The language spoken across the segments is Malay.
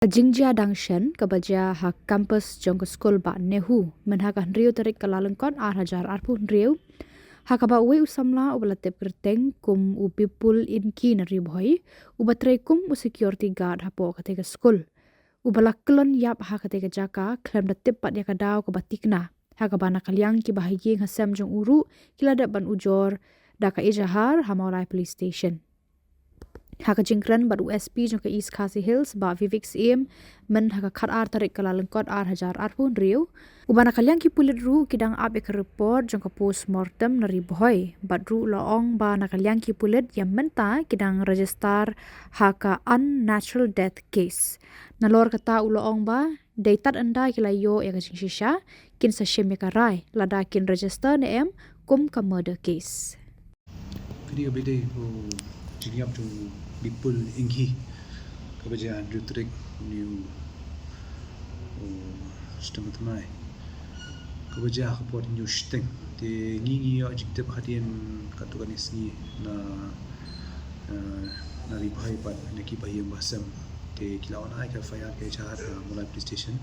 Jingiap dangshan kebaja hak kampus jong ke skol ba Nehu menhakan riu tarik kalalengkon hajar arpun riu hakaba we usamla ubalate perteng kum upipul inki na riboy ubatre kum security guard hapo katega skol ubalaklon yap hakatega jaka klem da tepat ya kadau ke Pyntikna hakaba nakalyang ki bahagi ngasem jong uru kilada ban ujor daka ijahar hamaurai police station. Haka jingkran bad USP jong ke East Khasi Hills ba Vivix em men haka khat ar tarik kalalengkot hajar arpun riu ubana kalyang ki pulit ru kidang ab ek report jong ke postmortem nari boy bad ru loong ba nakalyang ki pulit yang menta kidang register haka unnatural death case nalor kata uloong ba daitat anda kilayo ya kajing shisha kin sa shemya karai lada kin register ne em kum ka murder case video bide ko Jingiap tu bipul inghi kebaja dutrik new sistem temai kebaja Khubor new sting de ngi yo jiktep hadian katukanis ni na na ribai pat neki bayang basam de kilawan ai ka fayat ke char mulai police station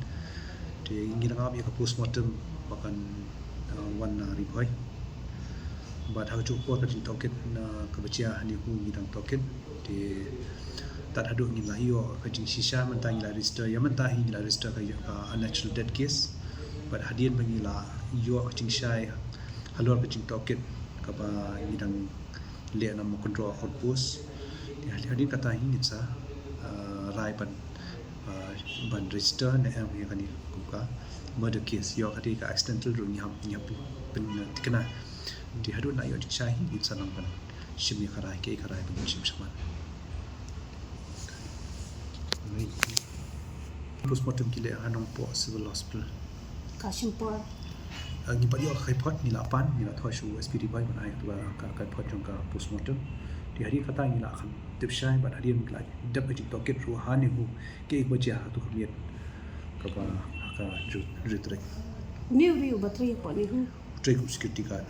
de ngi ngam ya ka postmortem bahkan wan na ribai but how to report ka Jingtohkit na kebaja Nehu ngidang token di tak ada ngi layo ka jing shisha mentah ngi register ya mentah ngi register ka unnatural death case but hadian mengila yo jing shai halor ka Jingtohkit ka ba ngidang le na mo control outpost di hadian kata hingit sa rai ban register na em ya kan ka murder case yo kati ka accidental ru nyam Pyntikna di hadu na yo shahi it sanang ban shimya karai ke karai ban shim shaman postmortem kile anong po civil hospital Kasimpor ngi pa yo report ni lapan ni la thoshu SPD bai ban ai tu ka report jong ka postmortem di hari kata ngi la khan tip shai ban hari mklai dab Jingtohkit ru Nehu ke ik baja tu khamiet ka ba ka jutrek New view battery po Nehu trek security guard